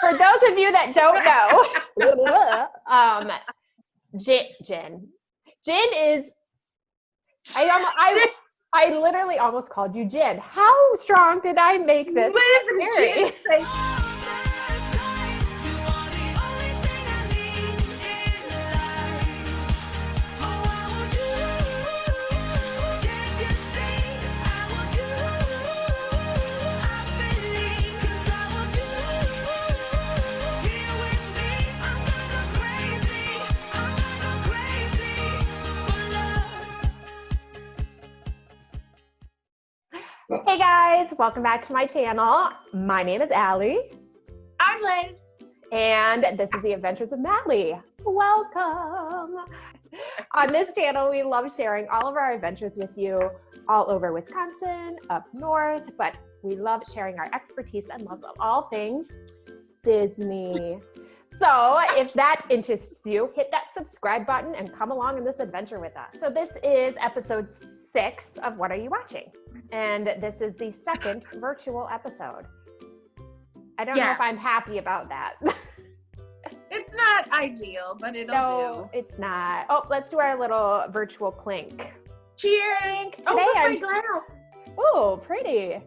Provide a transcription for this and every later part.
For those of you that don't know, gin is, I literally almost called you gin. How strong did I make this? Gin. Hey guys, welcome back to my channel. My name is Allie. I'm Liz. And this is the Adventures of Madly. Welcome. On this channel, we love sharing all of our adventures with you all over Wisconsin, up north, but we love sharing our expertise and love of all things Disney. So if that interests you, hit that subscribe button and come along in this adventure with us. So this is episode 6 of What Are You Watching? And this is the second virtual episode. I don't know if I'm happy about that. It's not ideal, but it'll do. No, it's not. Oh, let's do our little virtual clink. Cheers. Clink. Today my glass. Oh, pretty.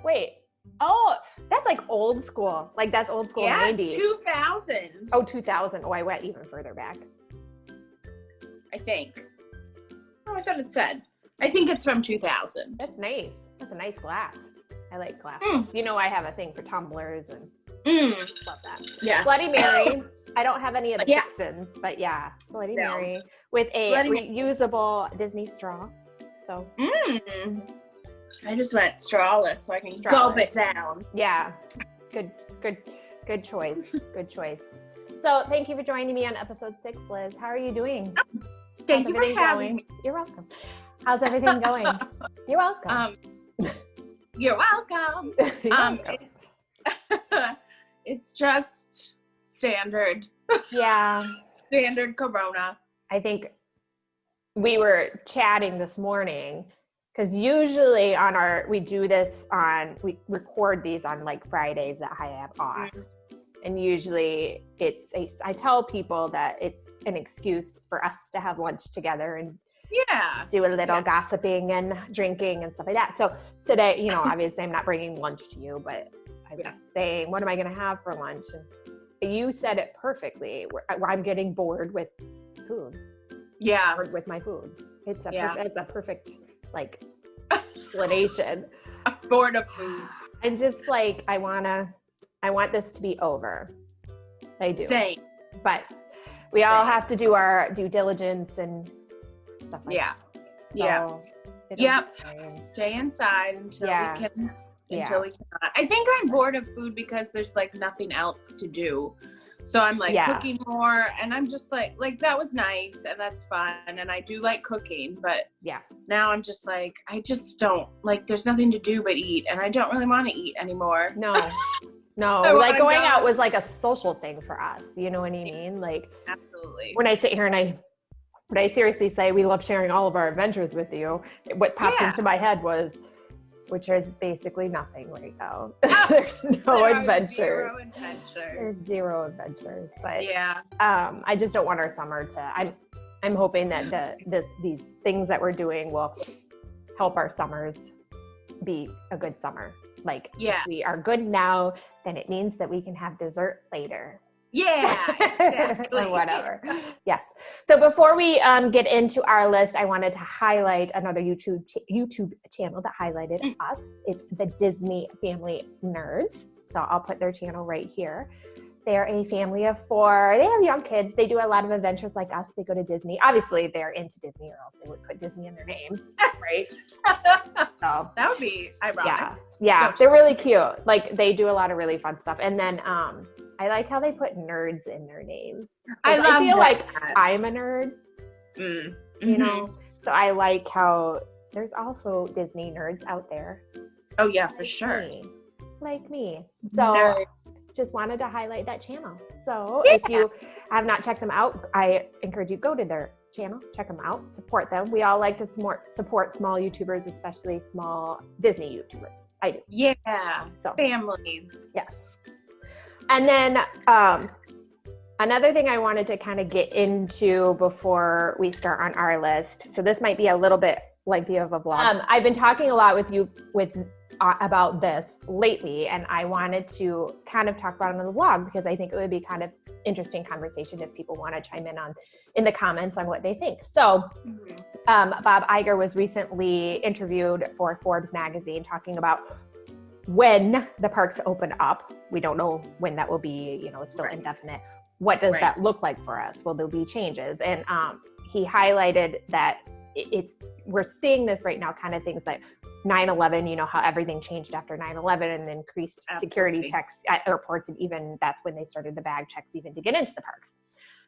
Wait. Oh, that's like old school. Like that's old school 90s. 2000. Oh, 2000. Oh, I went even further back. I think. Oh, I thought it said. I think it's from 2000. That's nice. That's a nice glass. I like glasses. You know I have a thing for tumblers and love that. Yes. Bloody Mary. I don't have any of the fixins, but yeah, Bloody Mary with a reusable Disney straw. So I just went strawless so I can gulp it down. Yeah. Good choice. Good choice. So thank you for joining me on episode 6, Liz. How are you doing? Thank you for having me. You're welcome. How's everything going? You're welcome. You're welcome. It's just standard. Yeah. Standard Corona. I think we were chatting this morning because usually we record these on like Fridays that I have off. And usually I tell people that it's an excuse for us to have lunch together and do a little gossiping and drinking and stuff like that. So today, obviously I'm not bringing lunch to you, but I was saying, what am I going to have for lunch? And you said it perfectly. Where I'm getting bored with food. Yeah. Bored with my food. It's a perfect like explanation. Bored of food. I'm just like, I want this to be over. I do. Same. But we all have to do our due diligence and stuff like that. So stay inside until we can. Until we cannot. I think I'm bored of food because there's like nothing else to do. So I'm like cooking more, and I'm just like that was nice and that's fun, and I do like cooking, but now I'm just like, I just don't like, there's nothing to do but eat, and I don't really want to eat anymore. No, like going out was like a social thing for us. You know what I mean? Like absolutely. When I sit here and I seriously say we love sharing all of our adventures with you, what popped into my head was, which is basically nothing right now. There's no adventures. There's zero adventures. But I just don't want our summer to. I'm hoping that these things that we're doing will help our summers be a good summer. Like if we are good now, then it means that we can have dessert later. Yeah, exactly. Or whatever. Yes. So before we get into our list, I wanted to highlight another YouTube channel that highlighted us. It's the Disney Family Nerds. So I'll put their channel right here. They're a family of 4. They have young kids. They do a lot of adventures like us. They go to Disney. Obviously, they're into Disney, or else they would put Disney in their name, right? So that would be ironic. Yeah. They're really cute. Like they do a lot of really fun stuff. And then I like how they put nerds in their name. I feel like I'm a nerd, you know? So I like how there's also Disney nerds out there. Oh yeah, for sure. Like me. So just wanted to highlight that channel. So if you have not checked them out, I encourage you to go to their channel, check them out, support them. We all like to support small YouTubers, especially small Disney YouTubers. I do. Yeah. So families. Yes. And then another thing I wanted to kind of get into before we start on our list. So this might be a little bit lengthy of a vlog. I've been talking a lot with you about this lately, and I wanted to kind of talk about it in the vlog because I think it would be kind of interesting conversation if people want to chime in the comments on what they think. So Bob Iger was recently interviewed for Forbes magazine talking about when the parks open up. We don't know when that will be, you know, it's still indefinite. What does that look like for us? Will there be changes? And he highlighted that we're seeing this right now, kind of things like 9/11, you know, how everything changed after 9/11 and increased security checks at airports. And even that's when they started the bag checks even to get into the parks.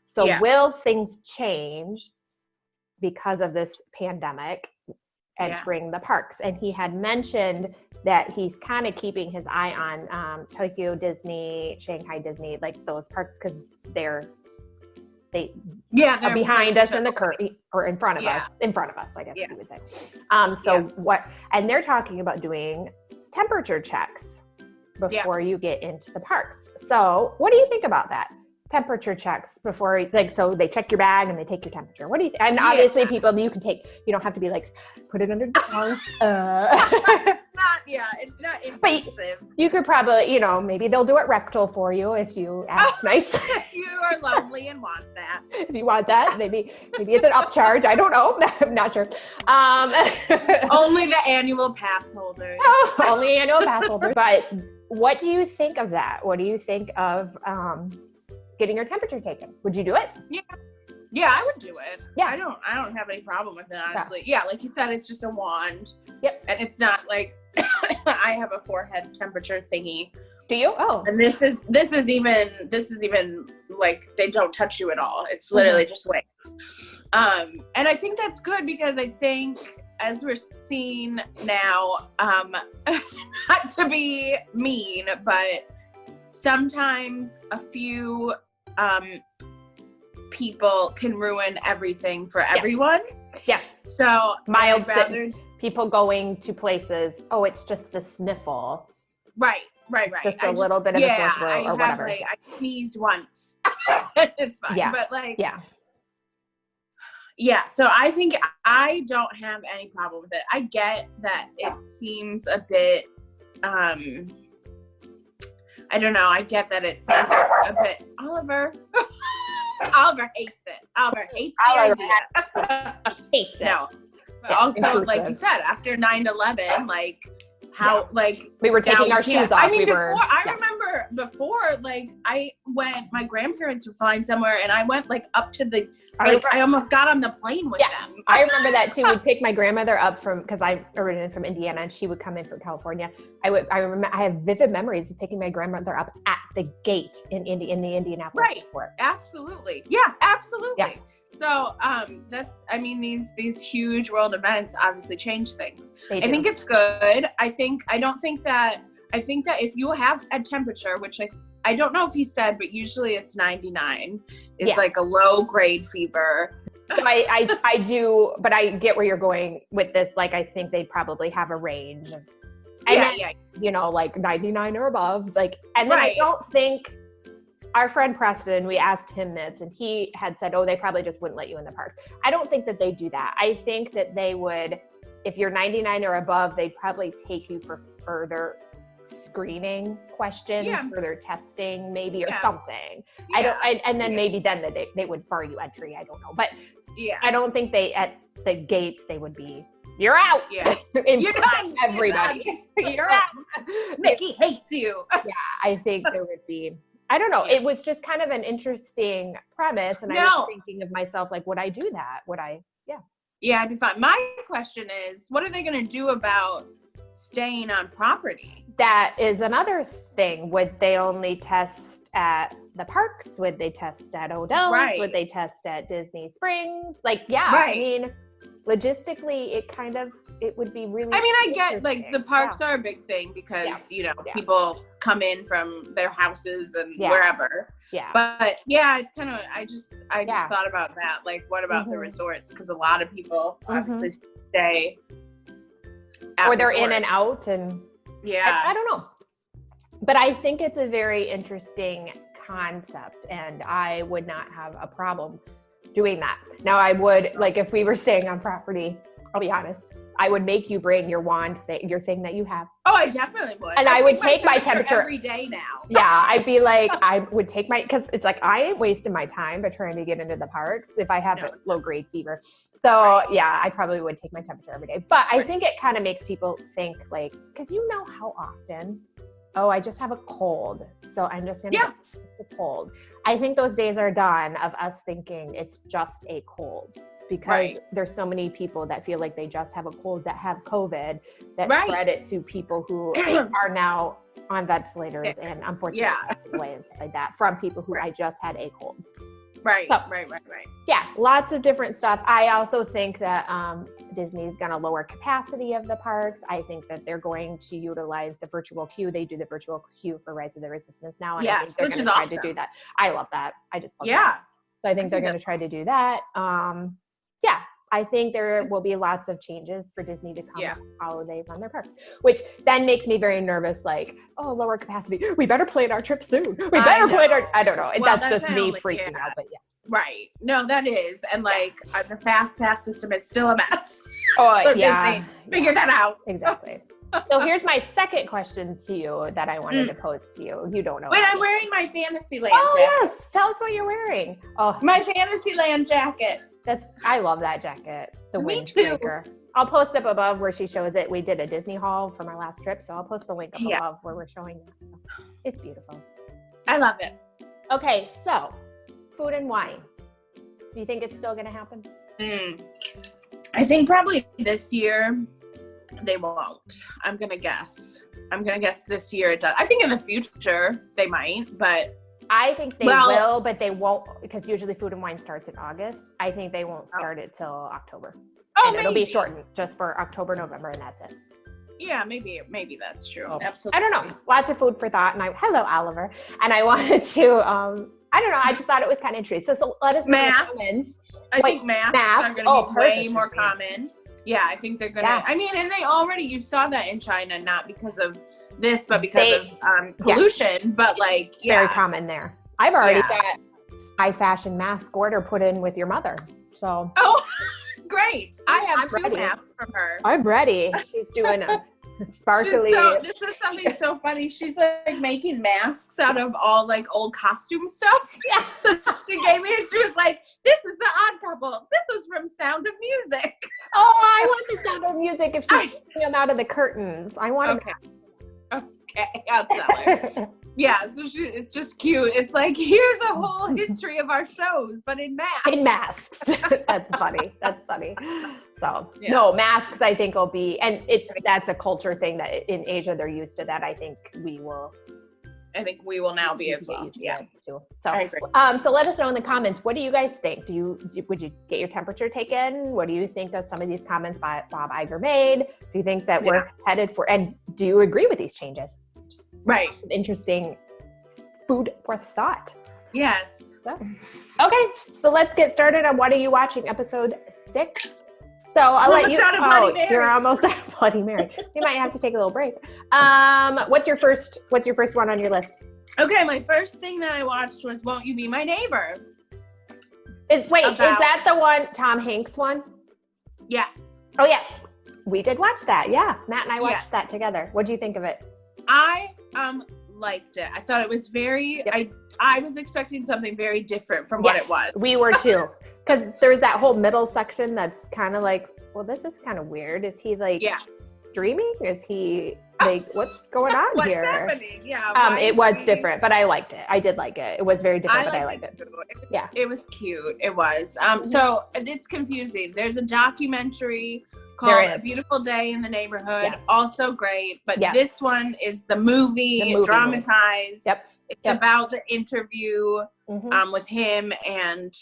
So will things change because of this pandemic entering the parks? And he had mentioned that he's kind of keeping his eye on Tokyo Disney, Shanghai Disney, like those parks, because they're behind us in the curtain or in front of us, I guess you would say. And they're talking about doing temperature checks before you get into the parks. So what do you think about that? Temperature checks before, like, so they check your bag and they take your temperature. What do you think? And obviously people, you don't have to be like, put it under the tongue. It's not invasive. You could probably, you know, maybe they'll do it rectal for you if you ask nice. If you are lonely and want that. If you want that, maybe it's an upcharge. I don't know. I'm not sure. Only the annual pass holders. Only annual pass holders. But what do you think of that? What do you think of getting your temperature taken? Would you do it? Yeah, I would do it. Yeah, I don't have any problem with it, honestly. Yeah, like you said, it's just a wand. Yep. And it's not like I have a forehead temperature thingy. Do you? Oh. And this is even like they don't touch you at all. It's literally just weights. And I think that's good because I think as we're seeing now, not to be mean, but sometimes a few people can ruin everything for everyone. Yes. So mild people going to places, it's just a sniffle. Right. Just a little bit of a sniffle or whatever. I sneezed once. It's fine. Yeah. But yeah, so I think I don't have any problem with it. I get that it seems a bit I don't know. I get that it seems a bit Oliver hates it. Oliver hates the idea. Hates it. No. But also, like you said, after 9/11, like how like we were taking our shoes off. I mean, I remember before, like my grandparents were flying somewhere, and I went like up to the I almost got on the plane with them. I remember that too. We'd pick my grandmother up because I originated from Indiana, and she would come in from California. I remember I have vivid memories of picking my grandmother up at the gate in the Indianapolis airport. Absolutely. Yeah, absolutely. Yeah. So these huge world events obviously change things. I think it's good. I think that if you have a temperature, which I don't know if he said, but usually it's 99. It's like a low grade fever. So I do, but I get where you're going with this. Like, I think they'd probably have a range of, you know, like 99 or above. Like, and then I don't think our friend Preston, we asked him this, and he had said, they probably just wouldn't let you in the park. I don't think that they do that. I think that they would, if you're 99 or above, they'd probably take you for further screening questions, further testing, maybe, or something. And then maybe then they would bar you entry. I don't know, but I don't think at the gates they would be. You're out. Yeah, you're done. Everybody, you're out. Mickey hates you. Yeah, I think there would be. I don't know. It was just kind of an interesting premise, and I was thinking of myself, like, would I do that? Would I? Yeah. Yeah, I'd be fine. My question is, what are they going to do about staying on property? That is another thing. Would they only test at the parks? Would they test at Odell's? Right. Would they test at Disney Springs? Like, I mean, logistically, it would be really. I mean, I get like the parks are a big thing because people come in from their houses and wherever. Yeah. But it's kind of I just thought about that. Like, what about the resorts? Because a lot of people obviously stay. Or they're in and out, and I don't know. But I think it's a very interesting concept, and I would not have a problem doing that. Now I would, like, if we were staying on property, I'll be honest, I would make you bring your wand thing, your thing that you have. Oh, I definitely would. And I would take my temperature every day now. Yeah, I'd be like, I would take because it's like, I ain't wasting my time by trying to get into the parks if I have a low-grade fever. So yeah, I probably would take my temperature every day. But I think it kind of makes people think, like, because you know how often, oh, I just have a cold, so I'm just gonna get a cold. I think those days are done of us thinking it's just a cold, because there's so many people that feel like they just have a cold that have COVID, that spread it to people who are now on ventilators and unfortunately passed away and stuff like that from people who I just had a cold. Right. Yeah, lots of different stuff. I also think that Disney's going to lower capacity of the parks. I think that they're going to utilize the virtual queue. They do the virtual queue for Rise of the Resistance now, and I think they're going to try to do that. I love that. I just love that. So I think they're going to try to do that. I think there will be lots of changes for Disney to come how they run their parks, which then makes me very nervous, like, oh, lower capacity. We better plan our trip soon. We better plan our, I don't know. Well, that's just me freaking out, but Right. No, that is. And like the fast pass system is still a mess. Oh, so Disney, figure that out. Exactly. So here's my second question to you that I wanted to pose to you. You don't know. Wait, I'm wearing my Fantasyland jacket. Yes. Tell us what you're wearing. Oh, my Fantasyland jacket. I love that jacket. The windbreaker. I'll post up above where she shows it. We did a Disney haul from our last trip, so I'll post the link up above where we're showing it. It's beautiful. I love it. Okay, so food and wine. Do you think it's still going to happen? I think probably this year they won't. I'm going to guess this year it does. I think in the future they might, but I think they will, but they won't, because usually food and wine starts in August. I think they won't start it till October. And it'll be shortened just for October, November, and that's it. Yeah, maybe that's true. Absolutely. I don't know. Lots of food for thought. And hello, Oliver. And I wanted to, I don't know. I just thought it was kind of interesting. So let us know. Masks. I think masks are going to be way more common. Yeah, I think they're going to. I mean, and you saw that in China, not because of this, but because of pollution, but like, very common there. I've already got high fashion mask order put in with your mother. So. Oh, great. I have two masks from her. I'm ready. She's doing a sparkly. This is something so funny. She's like making masks out of all like old costume stuff. Yeah. So she gave me and she was like, this is the Odd Couple. This was from Sound of Music. Oh, I want the Sound of Music if she's taking them out of the curtains. I want Okay, I'll tell her. Yeah, so it's just cute. It's like, here's a whole history of our shows, but in masks. In masks. That's funny. So, no, masks I think will be, and that's a culture thing that in Asia they're used to that. I think we will now be as well. Yeah. Too. So let us know in the comments. What do you guys think? Would you get your temperature taken? What do you think of some of these comments Bob Iger made? Do you think that we're headed for? And do you agree with these changes? Right. Interesting food for thought. Yes. Okay. So let's get started on What Are You Watching? Episode 6. So I'll let you. You're almost out of Bloody Mary. You might have to take a little break. What's your first one on your list? Okay, my first thing that I watched was Won't You Be My Neighbor? Is that the one, Tom Hanks one? Yes. Oh yes, we did watch that. Yeah, Matt and I watched that together. What do you think of it? I liked it. I thought it was very. I was expecting something very different from what it was. We were too, because there's that whole middle section that's kind of like, well, this is kind of weird. Is he like dreaming? Is he like, what's going on here? What's happening? Yeah. It was different, but I liked it. I did like it. It was very different, but I liked it. It was cute. It was. So it's confusing. There's a documentary called A Beautiful Day in the Neighborhood. Yes. Also great. But this one is the movie dramatized. Yep. It's about the interview with him and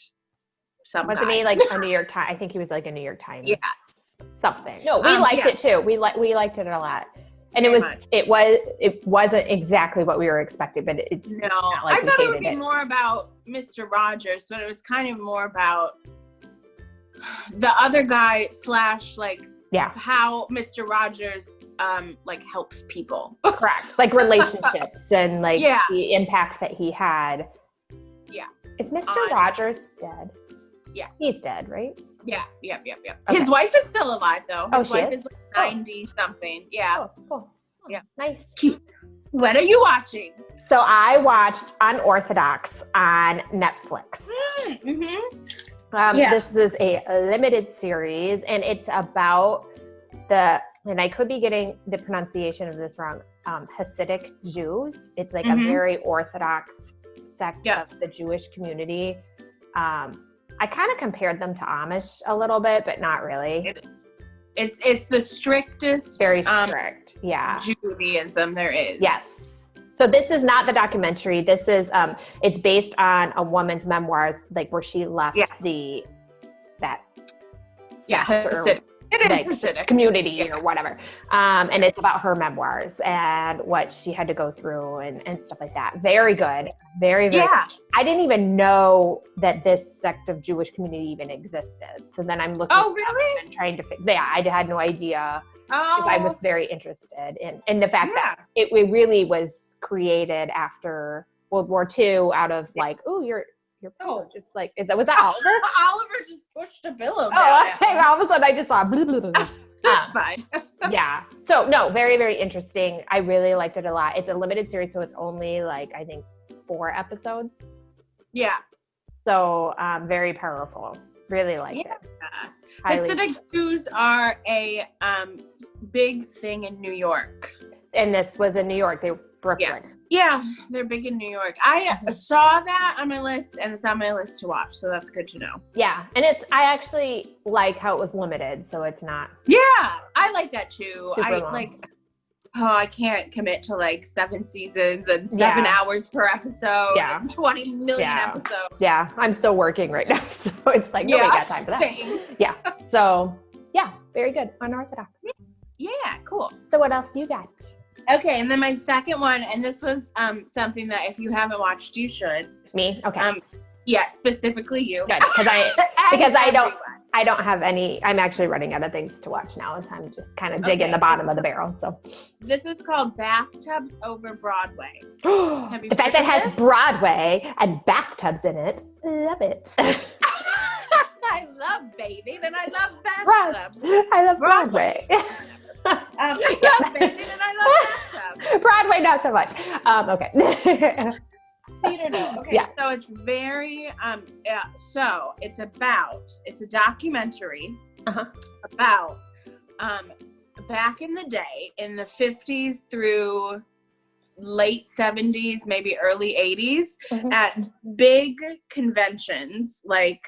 some Wasn't guy. He like a New York Times? I think he was like a New York Times. Yeah. Something. No, we liked it too. We liked it a lot. And it wasn't exactly what we were expecting, but it's not like I thought it would be more about Mr. Rogers, but it was kind of more about the other guy / like how Mr. Rogers like helps people. Correct. Like relationships and like the impact that he had. Yeah. Is Mr. Rogers dead? Yeah. He's dead, right? Yeah. Okay. His wife is still alive though. His wife is like 90 something. Yeah. Oh, cool. Yeah. Nice. Cute. What are you watching? So I watched Unorthodox on Netflix. This is a limited series, and it's about and I could be getting the pronunciation of this wrong, Hasidic Jews. It's like a very Orthodox sect of the Jewish community. I kind of compared them to Amish a little bit, but not really. It's the strictest, very strict, Judaism there is. Yes. So this is not the documentary. This is it's based on a woman's memoirs, like where she left that Hasidic. It is like, Hasidic community or whatever. And it's about her memoirs and what she had to go through and stuff like that. Very good. Very, very good. I didn't even know that this sect of Jewish community even existed. So then I'm looking and trying to I had no idea because I was very interested in the fact that it really was created after World War II out of like, your pillow just like, was that Oliver? Oliver just pushed a pillow down. All of a sudden I just saw blah, blah, blah. That's fine. So no, very, very interesting. I really liked it a lot. It's a limited series, so it's only like, I think 4 episodes. Yeah. So very powerful. Really liked it. Hasidic Jews are a big thing in New York. And this was in New York. They were Brooklyn. Yeah, they're big in New York. I saw that on my list, and it's on my list to watch, so that's good to know. Yeah, and I actually like how it was limited, so it's not. Yeah, I like that too. Long. I can't commit to like 7 seasons and 7 hours per episode. Yeah, and 20 million episodes. Yeah, I'm still working right now, so it's like nobody got time for that. Same. Yeah, so very good. Unorthodox. Yeah, cool. So what else you got? Okay, and then my second one, and this was something that if you haven't watched, you should. Me? Okay. Specifically you. Good, because I don't have any. I'm actually running out of things to watch now, as I'm just kind of digging the bottom of the barrel. So this is called Bathtubs Over Broadway. The fact that it has Broadway and bathtubs in it, love it. I love bathing and I love bathtubs. I love Broadway. I love bathing and I love bathtubs. Broadway, not so much. Okay. Theater, no. Okay, so it's very, so it's a documentary about back in the day, in the 50s through late 70s, maybe early 80s, at big conventions, like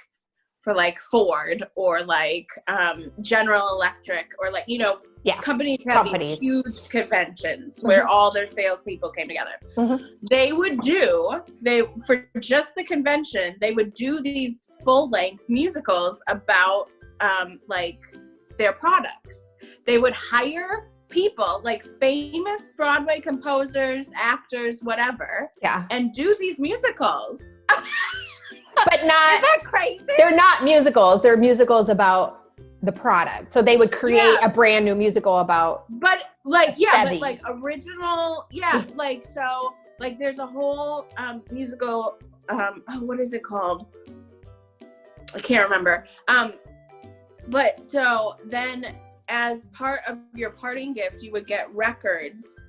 for like Ford or like General Electric or like, companies have these huge conventions where all their salespeople came together. They would for just the convention, they would do these full-length musicals about like their products. They would hire people, like famous Broadway composers, actors, whatever, and do these musicals. But not, isn't that crazy? They're not musicals. They're musicals about the product. So they would create a brand new musical about. But like, but like original, like, so like there's a whole musical, what is it called? I can't remember. But so then as part of your parting gift, you would get records.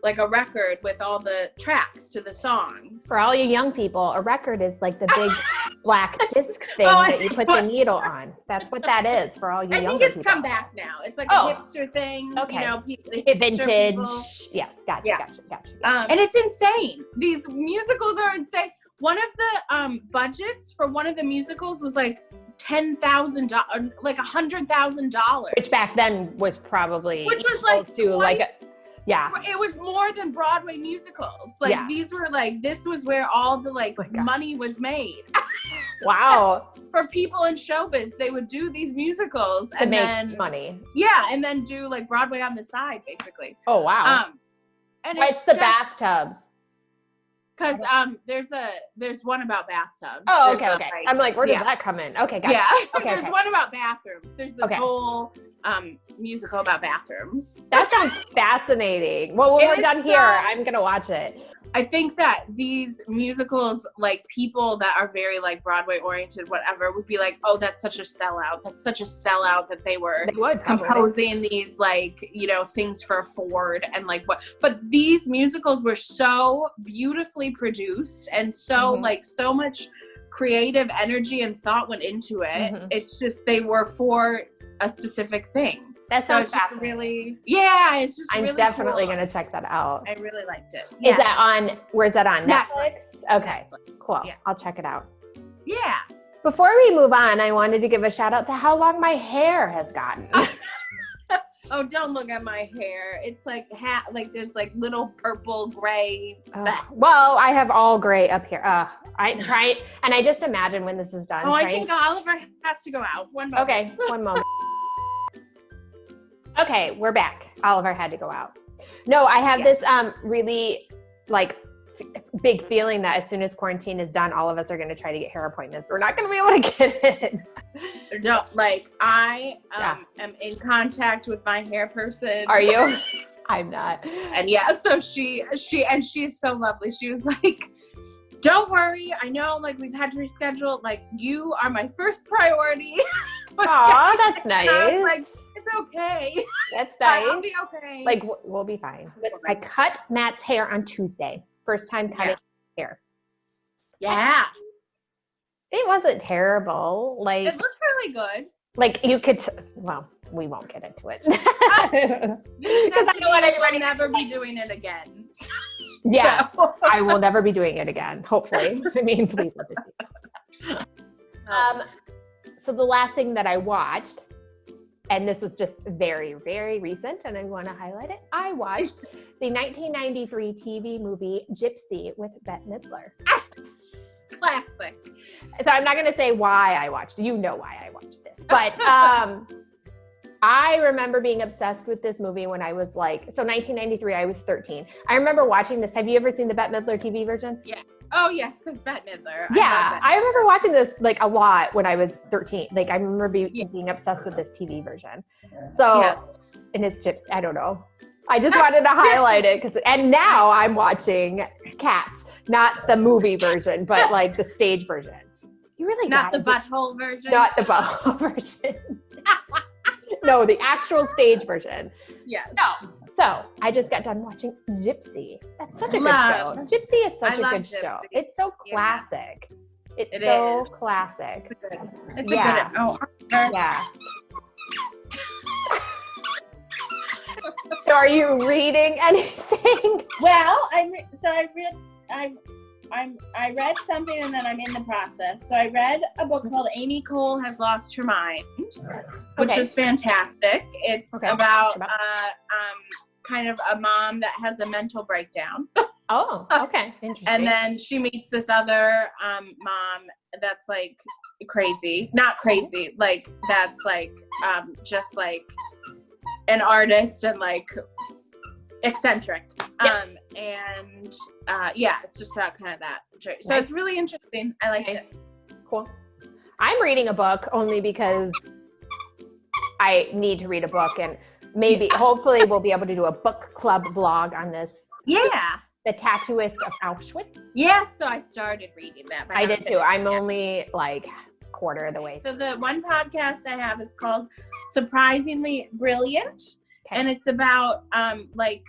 Like a record with all the tracks to the songs. For all you young people, a record is like the big black disc thing that you put the needle on. That's what that is for all you younger people. I think it's come back now. It's like a hipster thing. Okay. Hipster vintage. People. Yes, gotcha. And it's insane. These musicals are insane. One of the budgets for one of the musicals was like $10,000, like $100,000. Which back then was probably it was more than Broadway musicals. Like these were like, this was where all the money was made. Wow. For people in showbiz, they would do these musicals to make money. Yeah, and then do like Broadway on the side, basically. Oh wow. And it's the Bathtubs. Because there's one about bathtubs. Oh, okay. I'm like, where does that come in? Okay, got it. Okay, there's one about bathrooms. There's this whole musical about bathrooms. That sounds fascinating. Well, when we're done here, I'm gonna watch it. I think that these musicals, like people that are very like Broadway oriented, whatever, would be like, oh, that's such a sellout. That's such a sellout that they would composing these like, you know, things for Ford and like what. But these musicals were so beautifully produced and so like so much creative energy and thought went into it. It's just they were for a specific thing. That sounds really, it's just I'm definitely going to check that out. I really liked it. Is that on, where's that on? Netflix? Okay, cool. Yes. I'll check it out. Yeah. Before we move on, I wanted to give a shout out to how long my hair has gotten. Oh, don't look at my hair. It's like like there's like little purple gray. Well, I have all gray up here. I try, and I just imagine when this is done. I think Oliver has to go out. One moment. Okay, one moment. Okay, we're back. Oliver had to go out. No, I have this really like big feeling that as soon as quarantine is done, all of us are going to try to get hair appointments. We're not going to be able to get it. I am in contact with my hair person. Are you? I'm not. And so she is so lovely. She was like, don't worry. I know like we've had to reschedule. Like you are my first priority. Aw, that's nice. I was like, it's okay. That's nice. I'll be okay. Like we'll be fine. I cut Matt's hair on Tuesday. First time cutting hair. Yeah. It wasn't terrible. Like it looks really good. Like you could. Well, we won't get into it. Because I don't want to never be doing it again. Yeah, so. I will never be doing it again. Hopefully. I mean, please let this be. So the last thing that I watched. And this was just very, very recent, and I want to highlight it. I watched the 1993 TV movie Gypsy with Bette Midler. Classic. So I'm not going to say why I watched. You know why I watched this. But I remember being obsessed with this movie when I was like, so 1993, I was 13. I remember watching this. Have you ever seen the Bette Midler TV version? Yeah. Oh, yes, because Bette Midler. I remember watching this like a lot when I was 13. Like I remember being obsessed with this TV version. So, and it's Gypsy. I don't know. I just wanted to highlight it and now I'm watching Cats, not the movie version, but like the stage version. You really not the butthole version. Not the butthole version. No, the actual stage version. Yeah. No. So I just got done watching Gypsy. That's such a good show. Gypsy is such a good show. It's so classic. It's so classic. It's a good. Oh, yeah. So are you reading anything? Well, I read something and then I'm in the process. So I read a book called Amy Cole Has Lost Her Mind, which was fantastic. It's about kind of a mom that has a mental breakdown. Oh, okay. Interesting. And then she meets this other mom that's like crazy. Not crazy, like that's like just like an artist and like eccentric. It's just about kind of that. So it's really interesting. I liked it. Cool. I'm reading a book only because I need to read a book, and maybe hopefully we'll be able to do a book club vlog on this. Yeah. The Tatooist of Auschwitz. Yeah, so I started reading that. I did too. I'm only like quarter of the way. So the one podcast I have is called Surprisingly Brilliant. Okay. And it's about like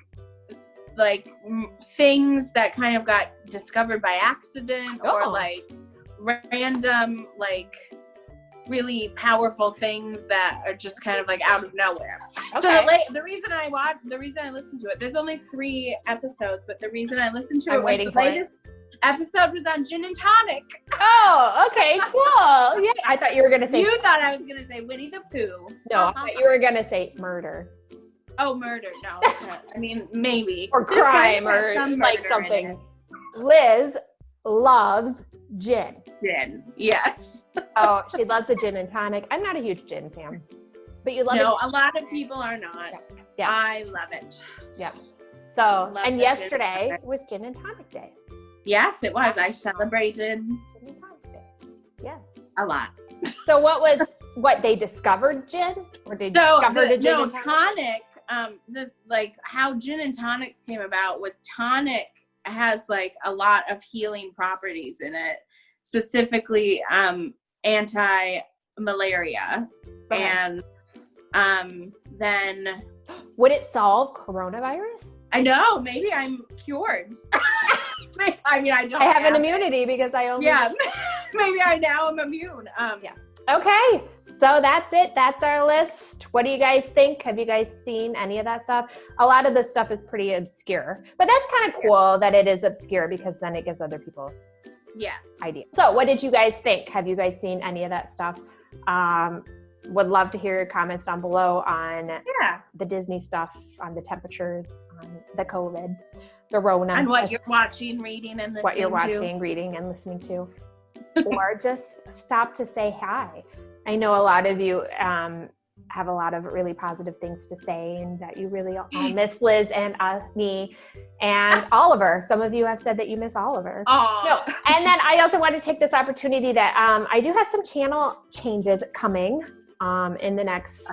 things that kind of got discovered by accident or like random like really powerful things that are just kind of like out of nowhere. Okay. So the reason I listened to it, there's only 3 episodes, but the reason I listened to the latest episode was on gin and tonic. Oh, okay, cool. Yeah, I thought you were gonna say. You thought I was gonna say Winnie the Pooh. No, I thought you were gonna say murder. Oh, murder. No, I mean maybe or crime or like something. Liz loves gin. Gin, yes. Oh, she loves a gin and tonic. I'm not a huge gin fan, but you love it. No, a lot of people are not. Yeah, I love it. Yeah. So, and yesterday was gin and tonic day. Yes, it was. I celebrated Yes. A lot. So what they discovered gin? Or they discovered a gin and tonic? How gin and tonics came about was tonic has like a lot of healing properties in it, specifically anti-malaria. And then would it solve coronavirus? I know, maybe I'm cured. I mean, I have an immunity because I only maybe I now am immune. Okay, so that's it. That's our list. What do you guys think? Have you guys seen any of that stuff? A lot of this stuff is pretty obscure, but that's kind of cool that it is obscure because then it gives other people ideas. So what did you guys think? Have you guys seen any of that stuff? Would love to hear your comments down below on the Disney stuff, on the temperatures, on the COVID, the Rona. And what you're watching, reading, and listening to. What you're watching, reading, and listening to. Or just stop to say hi. I know a lot of you have a lot of really positive things to say and that you really miss Liz and me and Oliver. Some of you have said that you miss Oliver. No. And then I also want to take this opportunity that I do have some channel changes coming in the next,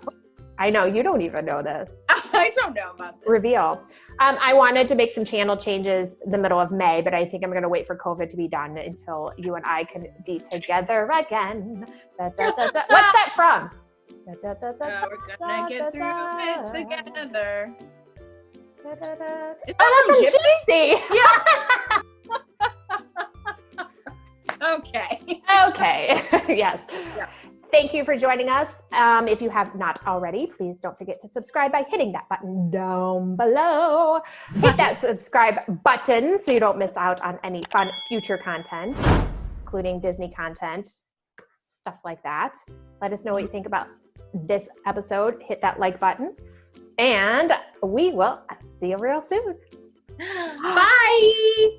I know you don't even know this. I don't know about this. Reveal. I wanted to make some channel changes in the middle of May, but I think I'm going to wait for COVID to be done until you and I can be together again. What's that from? We're gonna get through it together. That's from Gypsy. Yeah. Okay. Yes. Yeah. Thank you for joining us. If you have not already, please don't forget to subscribe by hitting that button down below. Hit that subscribe button so you don't miss out on any fun future content, including Disney content, stuff like that. Let us know what you think about this episode. Hit that like button. And we will see you real soon. Bye.